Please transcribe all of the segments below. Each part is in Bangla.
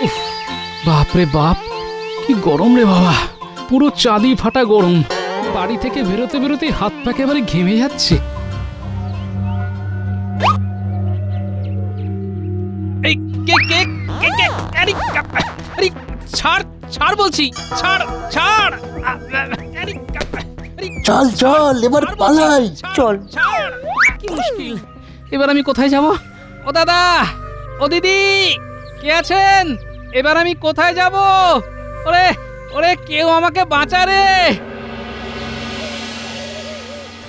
উফ, বাপরে বাপ, কি গরম রে বাবা, পুরো চাঁদি ফাটা গরম। বাড়ি থেকে বেরোতে বেরোতে হাত পা একেবারে ঘেমে যাচ্ছে। এই কে কে কে কে আরে আরে ছাড় ছাড় বলছি, ছাড় ছাড়। আরে চল চল এবার পালাই, চল। ছাড়, কি মুশকিল। এবার আমি কোথায় যাব? ও দাদা, ও দিদি, কে আছেন? এবার আমি কোথায় যাব? ওরে ওরে, কেউ আমাকে বাঁচা রে।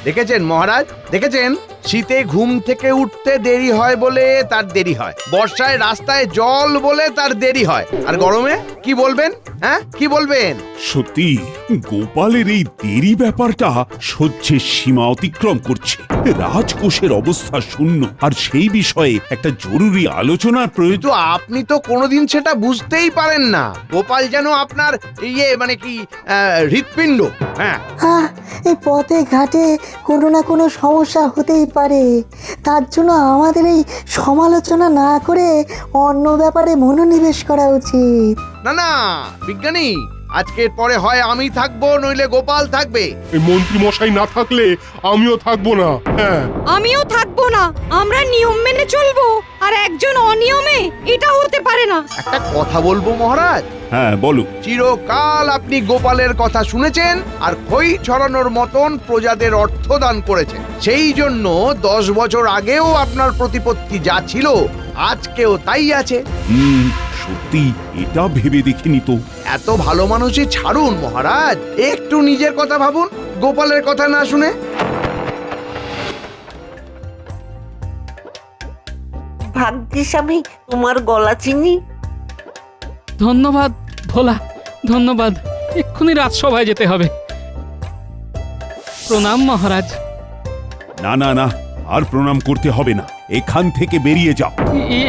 দেখেছেন মহারাজ, দেখেছেন? শীতে ঘুম থেকে উঠতে দেরি হয় বলে তার দেরি হয়, বর্ষায় রাস্তায় জল বলে তার দেরি হয়, আর গরমে কি বলবেন? হ্যাঁ, কি বলবেন? সত্যি গোপালের এই দেরি ব্যাপারটা সহ্যের সীমা অতিক্রম করছে। রাজকোষের অবস্থা শূন্য, আর সেই বিষয়ে একটা জরুরি আলোচনার প্রয়োজন। কিন্তু আপনি তো কোনোদিন সেটা বুঝতেই পারেন না। গোপাল যেন আপনার মানে কি হৃৎপিণ্ড। হ্যাঁ, এই পথে ঘাটে কোনো না কোনো সমস্যা হতেই পারে, তার জন্য আমাদের এই সমালোচনা না করে অন্য ব্যাপারে মনোনিবেশ করা উচিত। না না বিজ্ঞানী, আজকের পরে হয় আমি থাকবো, নইলে গোপাল থাকবে। এই মন্ত্রী মশাই না থাকলে আমিও থাকবো না। হ্যাঁ, আমিও থাকবো না। আমরা নিয়ম মেনে চলবো, আর একজন অনিয়মে এটা হতে পারে না। একটা কথা বলবো মহারাজ। হ্যাঁ বলো। চিরকাল আপনি গোপালের কথা শুনেছেন আর খই ছড়ানোর মতন প্রজাদের অর্থ দান করেছেন। সেই জন্য 10 বছর আগেও আপনার প্রতিপত্তি যা ছিল আজকেও তাই আছে। সত্যি এটা ভেবে দেখিনি তো। এত ভালো মানুষই ছাড়ুন মহারাজ, একটু নিজের কথা ভাবুন, গোপালের কথা না শুনে। ভাগ্যিস আমি তোমার গলা চিনি। ধন্যবাদ ভোলা, ধন্যবাদ। এক্ষুনি রাজসভায় যেতে হবে। প্রণাম মহারাজ। না না না, আর প্রণাম করতে হবে না, এখান থেকে বেরিয়ে যাও।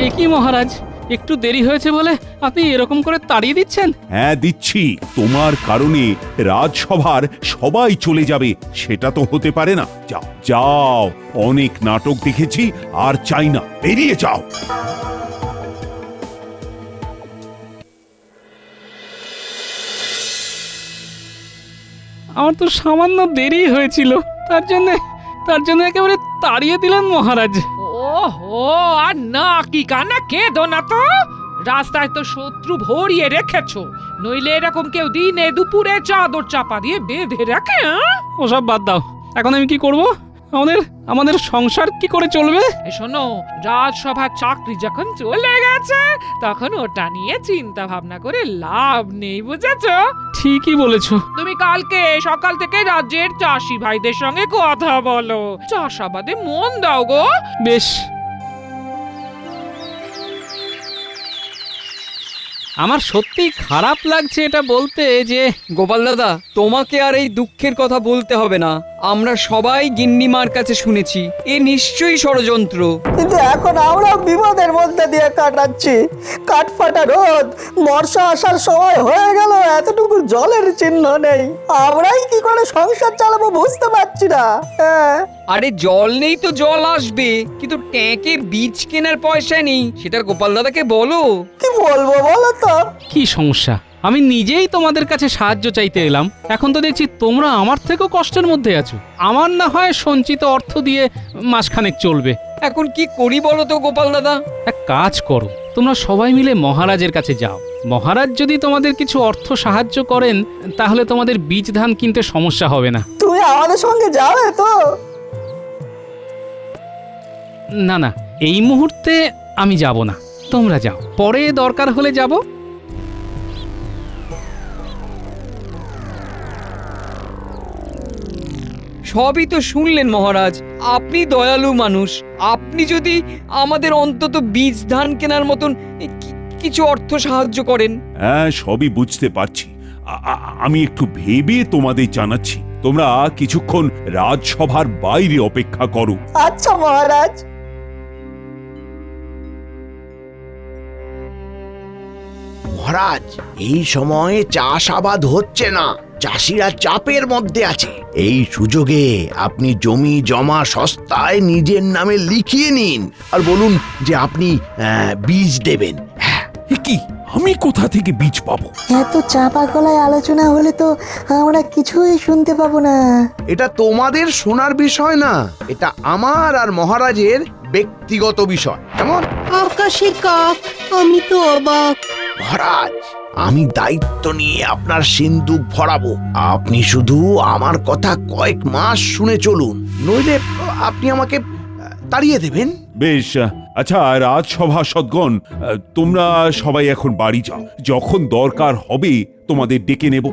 এ কি মহারাজ, একটু দেরি হয়েছে বলে আপনি এরকম করে তাড়িয়ে দিচ্ছেন? হ্যাঁ দিচ্ছি, তোমার কারণে রাজসভার সবাই চলে যাবে সেটা তো হতে পারে না। যাও যাও, অনেক নাটক দেখেছি, আর চাই না, বেরিয়ে যাও। আমার তো সামান্য দেরি হয়েছিল, তার জন্য একেবারে তাড়িয়ে দিলেন মহারাজ। ওহো, আর না কি কানা কেঁদো না তো। রাস্তায় তো শত্রু ভরিয়ে রেখেছো, নইলে এরকম কেউ দিনে দুপুরে চাদর চাপা দিয়ে বেঁধে রাখে? ওসব বাদ দাও, এখন আমি কি করব? আমাদের সংসার কি করে চলবে? শোনো, রাজসভার চাকরি যখন চলে গেছে তখন ওটা নিয়ে চিন্তা ভাবনা করে লাভ নেই, বুঝেছো? ঠিকই বলেছো। তুমি কালকে সকাল থেকে রাজ্যের চাষি ভাইদের সঙ্গে কথা বলো, চাষাবাদে মন দাও গো। বেশ। আমার সত্যি খারাপ লাগছে এটা বলতে যে গোপাল দাদা, তোমাকে আর এই দুঃখের কথা বলতে হবে না। আমরা সবাই গিন্নিমার কাছে শুনেছি এ নিশ্চয়ই ষড়যন্ত্র। কিন্তু এখন আমরা বিপদের মধ্যে দিয়ে কাটাচ্ছি। কাঠফাটা রোদ, বর্ষা আসার সময় হয়ে গেল, এতটুকু জলের চিহ্ন নেই। আমরাই কি করে সংসার চালাবো বুঝতে পারছি না। হ্যাঁ, আরে জল নেই তো জল আসবে, কিন্তু ট্যাঁকে বীজ কেনার পয়সা নেই, সেটা গোপাল দাদাকে বলো। কি বলবো বলো তো? কি সমস্যা? আমি নিজেই তোমাদের কাছে সাহায্য চাইতে এলাম, এখন তো দেখছি তোমরা আমার থেকেও কষ্টের মধ্যে আছো। আমার না হয় সঞ্চিত অর্থ দিয়ে মাসখানেক চলবে। এখন কি করি বলো তো গোপাল দাদা? এক কাজ করো, তোমরা সবাই মিলে মহারাজের কাছে যাও। মহারাজ যদি তোমাদের কিছু অর্থ সাহায্য করেন তাহলে তোমাদের বীজ ধান কিনতে সমস্যা হবে না। তুমি আমাদের সঙ্গে যাবে তো? না না, এই মুহূর্তে আমি যাব না, তোমরা যাও, পরে দরকার হলে যাব। সবই তো শুনলেন মহারাজ, আপনি দয়ালু মানুষ। আপনি যদি আমাদের অন্তত বীজ ধান কেনার মতন কিছু অর্থ সাহায্য করেন। হ্যাঁ, সবই বুঝতে পারছি। আমি একটু ভেবে তোমাদের জানাচ্ছি। তোমরা কিছুক্ষণ রাজসভার বাইরে অপেক্ষা করো। আচ্ছা মহারাজ। মহারাজ, এই সময়ে চাষাবাদ হচ্ছে না, চাষিরা চাপের মধ্যে আছে। এই সুযোগে আপনি জমি জমা সস্তায় নিজের নামে লিখিয়ে নিন আর বলুন যে আপনি বীজ দেবেন। হ্যাঁ, কি আমি কোথা থেকে বীজ পাবো? এত চাপা গলায় আলোচনা হলে তো আমরা কিছুই শুনতে পাবো না। এটা তোমাদের শোনার বিষয় না, এটা আমার আর মহারাজের ব্যক্তিগত বিষয়। কেমন? আকাশে কাক, আমি তো অবাক। মহারাজ, আমি দায়িত্ব নিয়ে আপনার সিন্দুক ভরাবো। আপনি শুধু আমার কথা কয়েক মাস শুনে চলুন, নইলে আপনি আমাকে তাড়িয়ে দেবেন। বেশ, আচ্ছা রাজসভাসদগণ, তোমরা সবাই এখন বাড়ি যাও। যখন দরকার হবে তোমাদের ডেকে নেব।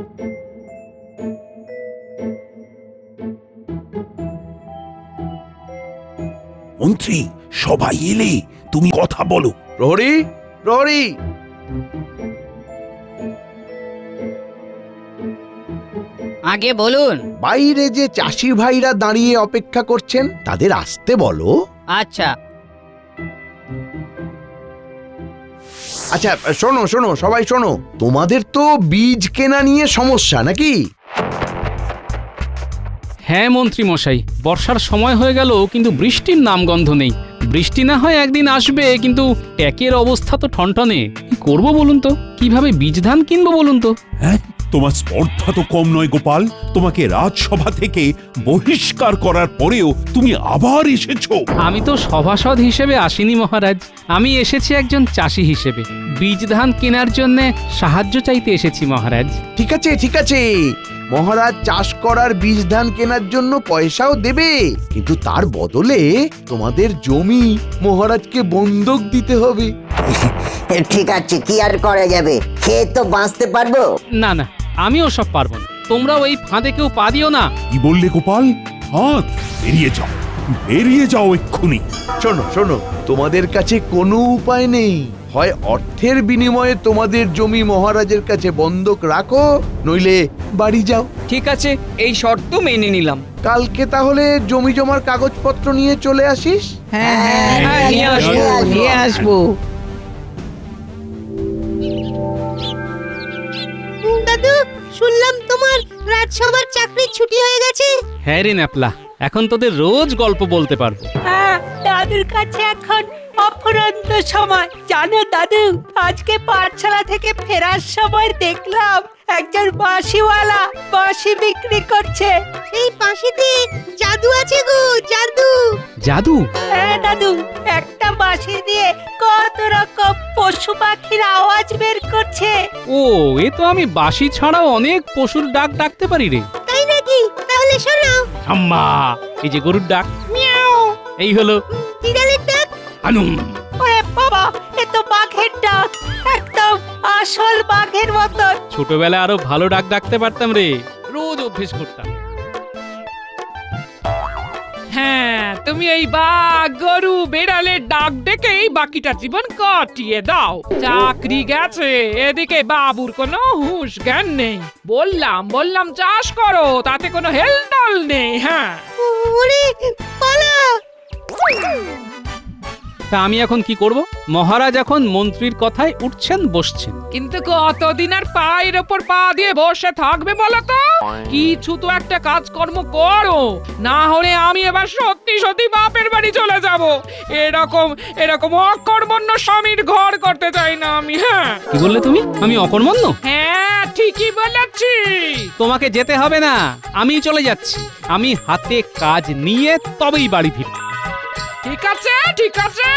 মন্ত্রী, সবাই এলে তুমি কথা বলো। প্রহরী, প্রহরী! আগে বলুন। বাইরে যে চাষি ভাইরা দাঁড়িয়ে অপেক্ষা করছেন তাদের আসতে বলো। আচ্ছা। আচ্ছা, শোনো শোনো, সবাই শোনো, তোমাদের তো বীজ কেনা নিয়ে সমস্যা নাকি? হ্যাঁ মন্ত্রী মশাই, বর্ষার সময় হয়ে গেল কিন্তু বৃষ্টির নামগন্ধ নেই। বৃষ্টি না হয় একদিন আসবে, কিন্তু ট্যাকের অবস্থা তো ঠনঠনে। কি করবো বলুন তো? কিভাবে বীজ ধান কিনবো বলুন তো? হ্যাঁ, তোমার স্পর্ধা তো কম নয় গোপাল। তোমাকে রাজসভা থেকে বহিষ্কার করার পরেও তুমি আবার এসেছো। আমি তো সভাসদ হিসেবে আসিনি মহারাজ, আমি এসেছি একজন চাষি হিসেবে। বীজ ধান কেনার জন্য সাহায্য চাইতে এসেছি মহারাজ। ঠিক আছে, ঠিক আছে, মহারাজ চাষ করার বীজ ধান কেনার জন্য পয়সাও দেবে, কিন্তু তার বদলে তোমাদের জমি মহারাজকে বন্ধক দিতে হবে। ঠিক আছে, কি আর করা যাবে? খেয়ে তো বাঁচতে পারবো। না না, আমিও সব পারবো না। তোমরাও এই ফাঁদে কেউ পা দিও না। কি বললে গোপাল? ফাঁদ? বেরিয়ে যাও, বেরিয়ে যাও এক্ষুনি। শোনো শোনো, তোমাদের কাছে কোনো উপায় নেই। হয় অর্থের বিনিময়ে তোমাদের জমি মহারাজের কাছে বন্ধক রাখো, নইলে বাড়ি যাও। ঠিক আছে, এই শর্ত মেনে নিলাম। কালকে তাহলে জমি জমার কাগজপত্র নিয়ে চলে আসিস। হ্যাঁ, নিয়ে আসবো। দাদু, শুনলাম তোমার রাজসভার চাকরির ছুটি হয়ে গেছে। হ্যাঁ রে ন্যাপলা, এখন তোদের রোজ গল্প বলতে পারবো। হ্যাঁ, দাদুর কাছে এখন অফুরন্ত সময়। জানো দাদু, আজকে পাঠশালা থেকে ফেরার সময় দেখলাম একজন বাঁশিওয়ালা বাঁশি বিক্রি করছে। এই বাঁশিতে জাদু আছে গো, জাদু। জাদু? হ্যাঁ দাদু, একটা বাঁশি দিয়ে কত রকম পশু পাখির আওয়াজ বের করছে। ও, এ তো আমি বাঁশি ছাড়াও অনেক পশুর ডাক ডাকতে পারি রে। তাই নাকি? তাহলে শোনাও। আম্মা, এই যে গরুর ডাক, মিয়াও। এই হলো বিড়ালের ডাক। আনুম। ওরে বাবা, এ তো বাঘের ডাক, একদম আসল বাঘের মতন। ছোটবেলায় আরো ভালো ডাক ডাকতে পারতাম রে, রোজ অভ্যেস করতাম। হ্যাঁ, তুমি এই বাঘ, গরু, বেড়ালের ডাক ডেকেই বাকিটা জীবন কাটিয়ে দাও। চাকরি গেছে, এদিকে বাবুর কোনো হুঁশ জ্ঞান নেই। বললাম চাষ করো, তাতে কোনো হেলদোল নেই। হ্যাঁ, ওরে পালা। তা আমি এখন কি করব? মহারাজ এখন মন্ত্রীর কথায় উঠছেন বসছেন। কিন্তু কতদিন আর পায়ের ওপর পা দিয়ে বসে থাকবে বলো তো? কিছু তো একটা কাজকর্ম করো, না হলে আমি এবার সত্যি সত্যি বাপের বাড়ি চলে যাব। এরকম অকর্মণ্য স্বামীর ঘর করতে চাই না আমি। হ্যাঁ। কি বললে তুমি? আমি অকর্মণ্য? হ্যাঁ, ঠিকই বলেছি। তোমাকে যেতে হবে না, আমি চলে যাচ্ছি। আমি হাতে কাজ নিয়ে তবেই বাড়ি ফিরব। ঠিক আছে, ঠিক আছে।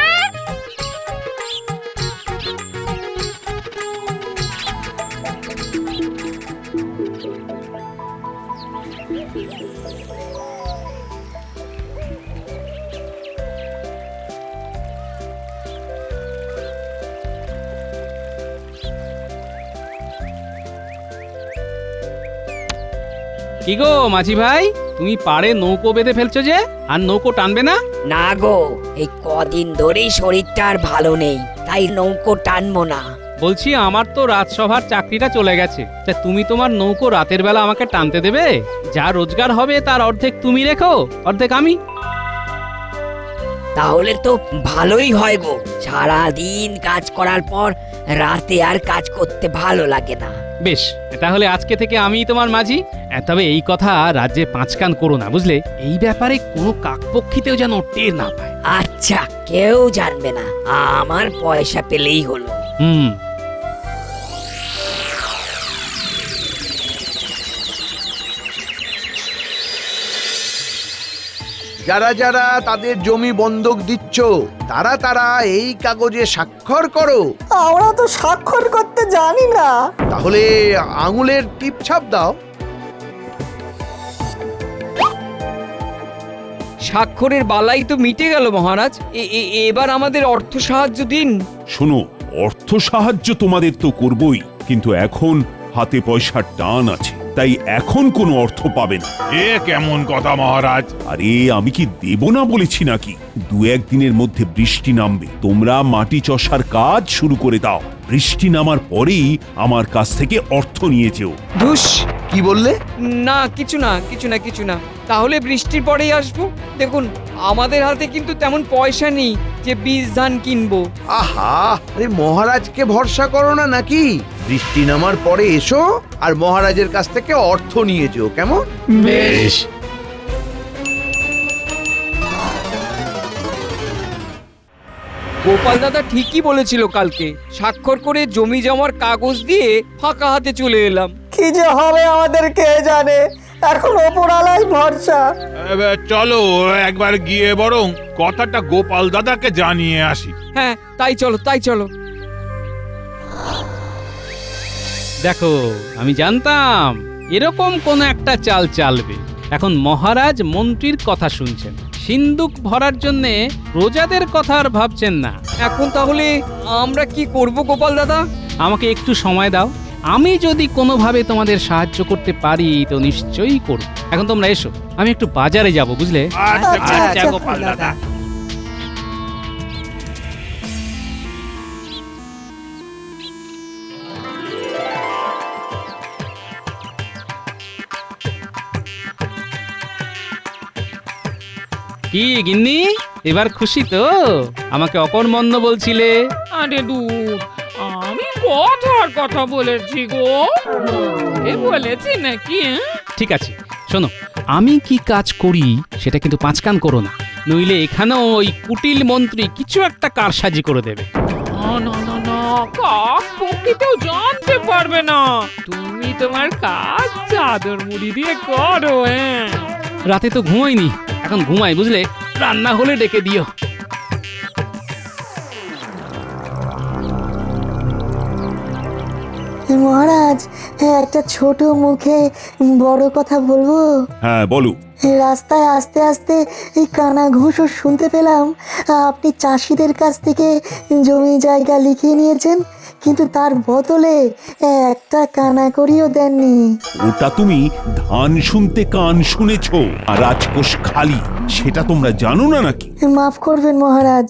কি গো মাঝি ভাই, তুমি পাড়ে নৌকো বেঁধে ফেলছো যে, আর নৌকো টানবে না? না গো, এই কদিন ধরেই শরীরটা আর ভালো নেই, তাই নৌকো টানবো না। বলছি, আমার তো রাজসভার চাকরিটা চলে গেছে, তা তুমি তোমার নৌকো রাতের বেলা আমাকে টানতে দেবে? যা রোজগার হবে তার অর্ধেক তুমি রেখো, অর্ধেক আমি। তাহলে তো ভালোই হয় গো, সারা দিন কাজ করার পর রাতে আর কাজ করতে ভালো লাগে না। বেশ, তাহলে আজকে থেকে আমি তোমার মাঝি। তবে এই কথা রাজ্যে পাঁচকান করো না, বুঝলে? এই ব্যাপারে কোনো কাকপক্ষীতেও যেন টের না পায়। আচ্ছা, কেউ জানবে না, আমার পয়সা পেলেই হলো। যারা যারা তাদের জমি বন্ধক দিচ্ছ তারা তারা এই কাগজে স্বাক্ষর করো। আমরা তো স্বাক্ষর করতে জানি না। তাহলে আঙুলের টিপ ছাপ দাও। স্বাক্ষরের বালাই তো মিটে গেল মহারাজ। এবার আমাদের অর্থ সাহায্য দিন। শোনো, অর্থ সাহায্য তোমাদের তো করবই, কিন্তু এখন হাতে পয়সার টান আছে, তাই এখন কোনো অর্থ পাবে না। এ কেমন কথা মহারাজ? আরে আমি কি দেব না বলেছি নাকি? 2-1 দিনের মধ্যে বৃষ্টি নামবে, তোমরা মাটি চষার কাজ শুরু করে দাও। বৃষ্টি নামার পরেই আমার কাছ থেকে অর্থ নিয়ে যেও। ধুস, কি বললে? না কিছু না কিছু না কিছু না। তাহলে বৃষ্টির পরেই আসবো। দেখুন, আমাদের হাতে কিন্তু তেমন পয়সা নেই যে বীজ ধান কিনবো। আহা, আরে মহারাজকে ভরসা করো না নাকি? বৃষ্টি নামার পরে এসো আর মহারাজের কাছ থেকে অর্থ নিয়ে যেও, কেমন? বেশ। গোপাল দাদা ঠিকই বলেছিল কালকে। স্বাক্ষর করে জমি জমার কাগজ দিয়ে ফাঁকা হাতে চলে এলাম। কি যে হবে আমাদের কে জানে, এখন ওপরালাই ভরসা। চলো একবার গিয়ে বরং কথাটা গোপাল দাদাকে জানিয়ে আসি। হ্যাঁ, তাই চলো তাই চলো। দেখো, আমি জানতাম এরকম কোন একটা চাল চালবে। এখন মহারাজ মন্ত্রীর কথা শুনছেন, সিন্দুক ভরার জন্যে প্রজাদের কথা আর ভাবছেন না। এখন তাহলে আমরা কি করব গোপাল দাদা? আমাকে একটু সময় দাও, আমি যদি কোনোভাবে তোমাদের সাহায্য করতে পারি তো নিশ্চয়ই করব। এখন তোমরা এসো, আমি একটু বাজারে যাব, বুঝলে? আচ্ছা, আচ্ছা, গোপাল দাদা। কি গিন্নি, এবার খুশি তো? আমাকে অকর্মণ্য বলছিলে। আরে দূর, আমি কথার কথা বলেছি গো। এ বলেছি নাকি? ঠিক আছে, শোনো, আমি কি কাজ করি সেটা কিন্তু পাঁচকান করো না, নইলে এখানেও ওই কুটিল মন্ত্রী কিছু একটা কারসাজি করে দেবে। না না না না, কাক পক্ষীতেও জানতে পারবে না। তুমি তোমার কাজ চাদর মুড়ি দিয়ে করো। হ্যাঁ, রাতে তো ঘুমাইনি, এখন ঘুমাই, বুঝলে? রান্না হলে ডেকে দিও। মহারাজ, একটা ছোট মুখে বড় কথা বলবো। হ্যাঁ বলো। রাস্তায় আস্তে আস্তে এই কানা ঘুষও শুনতে পেলাম আপনি চাষিদের কাছ থেকে জমি জায়গা লিখিয়ে নিয়েছেন, কিন্তু তার বদলে একটা কানা করিও দেননি। ওটা তুমি ধান শুনতে কান শুনেছ, আর রাজকোষ খালি, সেটা তোমরা জানো না নাকি? মাফ করবেন মহারাজ,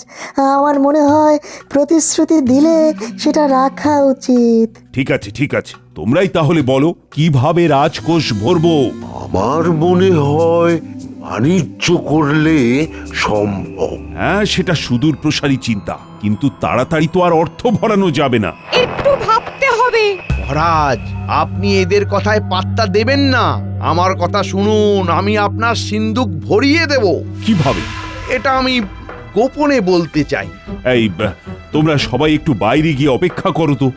আমার মনে হয় প্রতিশ্রুতি দিলে সেটা রাখা উচিত। ঠিক আছে ঠিক আছে, তোমরাই তাহলে বলো কিভাবে রাজকোষ ভরবো। আমার মনে হয় বাণিজ্য করলে সম্ভব। হ্যাঁ, সেটা সুদূর প্রসারী চিন্তা, কিন্তু তাড়াতাড়ি তো আর অর্থ ভরানো যাবে না। একটু ভাবতে হবে। মহারাজ, আপনি এদের কথায় পাত্তা দেবেন না, আমার কথা শুনুন। আমি আপনার সিন্দুক ভরিয়ে দেব। কিভাবে? এটা আমি গোপনে বলতে চাই। এই তোমরা সবাই একটু বাইরে গিয়ে অপেক্ষা করো তো।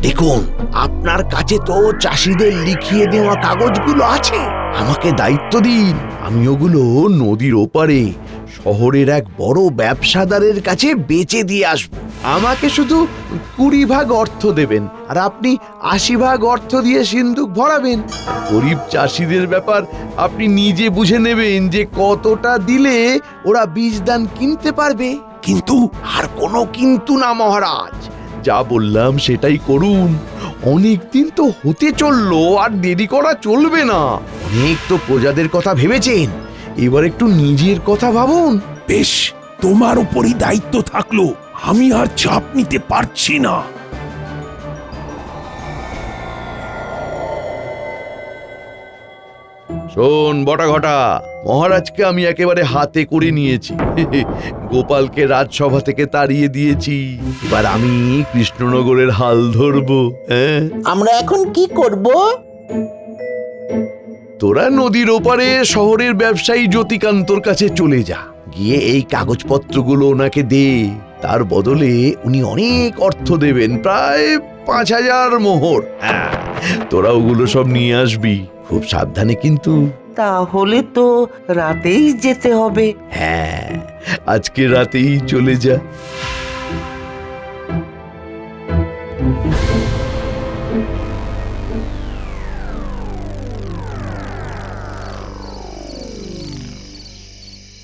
দেখুন, আপনার কাছে তো চাষিদের লিখিয়ে দেওয়া কাগজগুলো আছে। আমাকে দায়িত্ব দিন, আমি ওগুলো নদীর ওপারে শহরের এক বড় ব্যবসাদারের কাছে বেচে দিয়ে আসবো। আমাকে শুধু 20 ভাগ অর্থ দেবেন, আর আপনি 80 ভাগ অর্থ দিয়ে সিন্দুক ভরাবেন। গরিব চাষিদের ব্যাপার আপনি নিজে বুঝে নেবেন যে কতটা দিলে ওরা বীজ দান কিনতে পারবে। কিন্তু আর কোনো কিন্তু না মহারাজ, যা বললাম সেটাই করুন। অনেক দিন তো হতে চললো, আর দেরি করা চলবে না। অনেক তো প্রজাদের কথা ভেবেছেন, এবার একটু নিজের কথা ভাবুন। বেশ, তোমার উপরই দায়িত্ব থাকলো, আমি আর চাপ নিতে পারছি না। শোন বটা ঘটা, মহারাজকে আমি একেবারে হাতে করে নিয়েছি। গোপালকে রাজসভা থেকে তাড়িয়ে দিয়েছি, এবার আমি কৃষ্ণনগরের হাল ধরবো। হ্যাঁ, আমরা এখন কি করব? তোরা নদীর ওপারে শহরের ব্যবসায়ী জ্যোতিকান্তর কাছে চলে যা, গিয়ে এই কাগজপত্রগুলো ওনাকে দে। তার বদলে উনি অনেক অর্থ দেবেন, প্রায় 5,000 মোহর। হ্যাঁ, তোরা ওগুলো সব নিয়ে আসবি, খুব সাবধানে কিন্তু। তাহলে তো রাতেই যেতে হবে। হ্যাঁ, আজকে রাতেই চলে যা।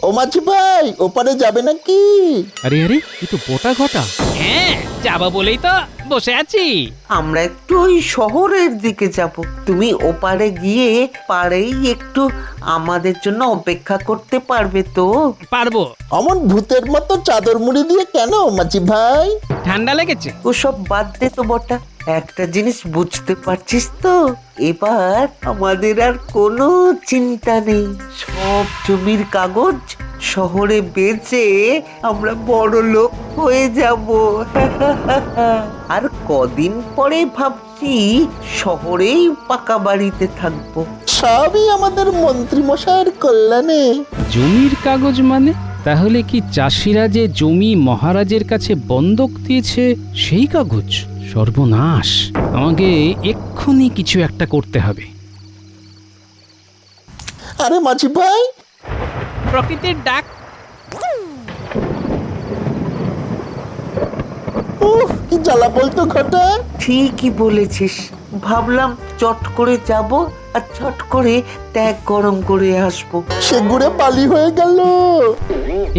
ও মাঝি ভাই, ওপারে যাবে নাকি? আরে আরে এ তো বোটা ঘটা। হ্যাঁ যাবা বলেই তো বসে আছি। আমরা একটু ওই শহরের দিকে যাব। তুমি ওপারে গিয়ে পাড়েই একটু আমাদের জন্য অপেক্ষা করতে পারবে তো? পারবো। অমন ভূতের মতো চাদর মুড়ি দিয়ে কেন মাঝি ভাই? ঠান্ডা লেগেছে। ওসব বাদ দে তো বটা, একটা জিনিস বুঝতে পারছিস তো, এবার আমাদের আর কোনো চিন্তা নেই। সব জমির কাগজ শহরে বেচে আমরা বড় লোক হয়ে যাব। আর কদিন পরে ভাবছি শহরেই পাকা বাড়িতে থাকবো। সবই আমাদের মন্ত্রী মশাইয়ের কল্যাণে। জমির কাগজ মানে? তাহলে কি চাষিরা যে জমি মহারাজের কাছে বন্ধক দিয়েছে সেই কাগজ? সর্বনাশ, আমাকে এক্ষুনি কিছু একটা করতে হবে। আরে মাঝি ভাই, প্রকৃতির ডাক। কি জ্বালা বলতো ঘটা। ঠিকই বলেছিস, ভাবলাম চট করে যাব আর চট করে ট্যাগ গরম করে আসবো, সেগুড়ে বালি হয়ে গেল।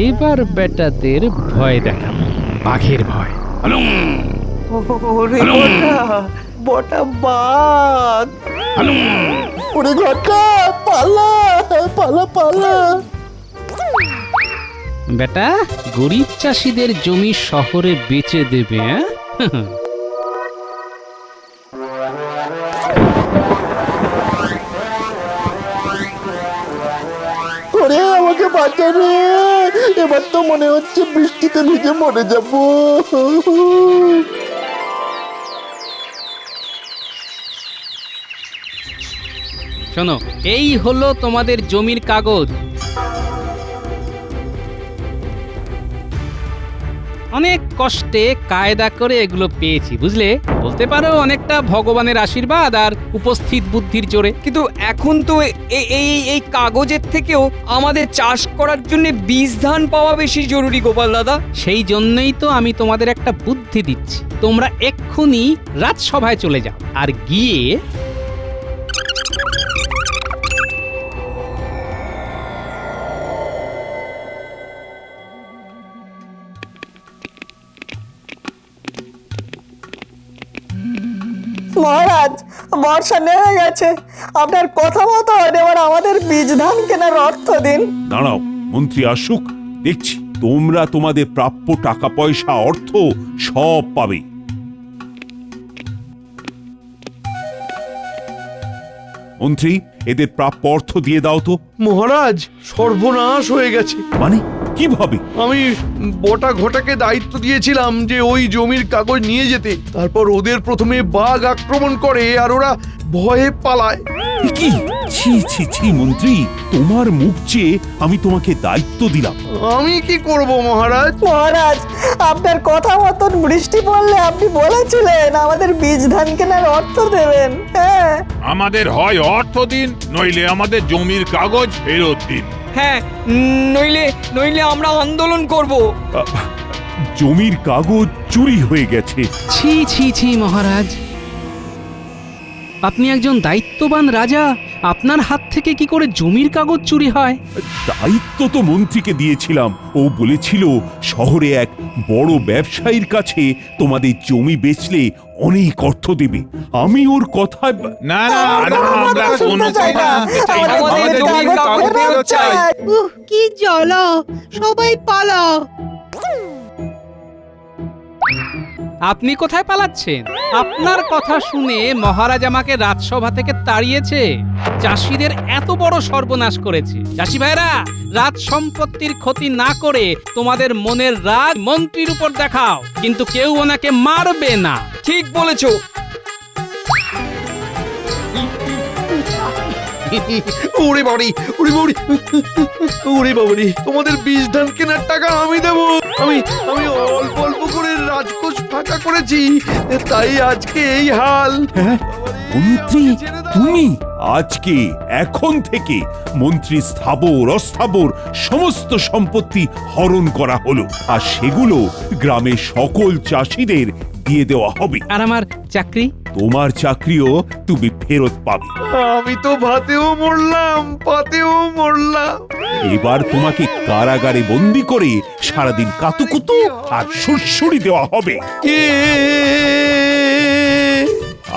এবার বেটাদের ভয় দেখাবো, বাঘের ভয়। ওরে বটা, বটা বাঘ। ওরে ঘটা, পালা পালা পালা। বেটা, গরিব চাষিদের জমি শহরে বেচে দেবে? হ্যাঁ, ওরে আমাকে বাঁচা রে, এবার তো মনে হচ্ছে বৃষ্টিতে ভিজে মরে যাব। শোনো, এই হলো তোমাদের জমির কাগজ। অনেক কষ্টে কায়দা করে এগুলো পেয়েছি, বুঝলে? বলতে পারো অনেকটা ভগবানের আশীর্বাদ আর উপস্থিত বুদ্ধির জোরে। কিন্তু এখন তো এই কাগজের থেকেও আমাদের চাষ করার জন্য বীজ ধান পাওয়া বেশি জরুরি গোপাল দাদা। সেই জন্যই তো আমি তোমাদের একটা বুদ্ধি দিচ্ছি। তোমরা এক্ষুনি রাজসভায় চলে যাও আর গিয়ে মহারাজ, বর্ষা নেমে গেছে, আপনার কথা মতো এবার আমাদের বীজ ধান কেনার অর্থ দিন। দাঁড়াও, মন্ত্রী আসুক, দেখছি। তোমরা তোমাদের প্রাপ্য টাকা পয়সা অর্থ সব পাবে। মন্ত্রী, এদের প্রাপ্য অর্থ দিয়ে দাও তো। মহারাজ, সর্বনাশ হয়ে গেছে। মানে কিভাবে? আমি বটা ঘটাকে দায়িত্ব দিয়েছিলাম যে ওই জমির কাগজ নিয়ে যেতে, তারপর ওদের প্রথমে বাঘ আক্রমণ করে আর ওরা ভয়ে পালায়। কি? ছি ছি ছি মন্ত্রী, তোমার মুখ চেয়ে আমি তোমাকে দায়িত্ব দিলাম। আমি কি করব মহারাজ? মহারাজ, আপনার কথা মতন বৃষ্টি পড়লে আপনি বলেছিলেন আমাদের বীজ ধান কেনার অর্থ দেবেন। হ্যাঁ, আমাদের হয় অর্থ দিন, নইলে আমাদের জমির কাগজ ফেরত দিন। হ্যাঁ, নইলে আমরা আন্দোলন করব। জমির কাগজ চুরি হয়ে গেছে। ছি ছি ছি মহারাজ, আপনি একজন দায়িত্ববান রাজা, আপনার হাত থেকে কি করে জমির কাগজ চুরি হয়? দায়িত্ব তো মন্ত্রীকে দিয়েছিলাম। ও বলেছিল শহরে এক বড় ব্যবসায়ীর কাছে তোমাদের জমি বেচলে অনেক অর্থ দেবে। আমি ওর কথায় না না, আমরা শুনতে চাই না। আমাদের জমির কাগজ ফেরত চাই। কি জ্বালা, সবাই পালাও। আপনি কোথায় পালাচ্ছেন? আপনার কথা শুনে মহারাজ আমাকে রাজসভা থেকে তাড়িয়েছে। চাষিদের এত বড় সর্বনাশ করেছে। চাষি ভাইরা, রাজ সম্পত্তির ক্ষতি না করে তোমাদের মনের রাগ মন্ত্রীর উপর দেখাও, কিন্তু কেউ ওনাকে মারবে না। ঠিক বলেছো। ওরে বাড়ি, ওরে বাড়ি, ওরে বাবারি, তোমাদের বীজ ধান কেনার টাকা আমি দেবো। আমি আমি অল্প অল্প করে রাজকোষ ফাঁকা করেছি, তাই আজকে এই হাল। মন্ত্রী তুমি আজকে এখন থেকে মন্ত্রী স্থাবর অস্থাবর সমস্ত সম্পত্তি হরণ করা হলো, আর সেগুলো গ্রামের সকল চাষিদের দিয়ে দেওয়া হবে। আর আমার চাকরি? তোমার চাকরিও তুমি ফেরত পাবে। আমি তো ভাতেও মরলাম, পাতেও মরলাম। এবার তোমাকে কারাগারে বন্দি করে সারাদিন কাতুকুতু আর সুরসুরি দেওয়া হবে।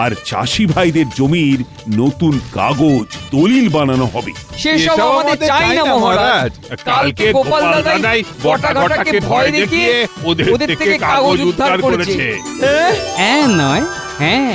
আর চাষি ভাইদের জমির নতুন কাগজ দলিল বানানো হবে। সেসব আমাদের চাই না মহারাজ। কালকে গোপাল দাদাই গোটা গোটাকে ভয় দেখিয়ে ওদের থেকে কাগজ উদ্ধার করেছে। হ্যাঁ নয় হ্যাঁ।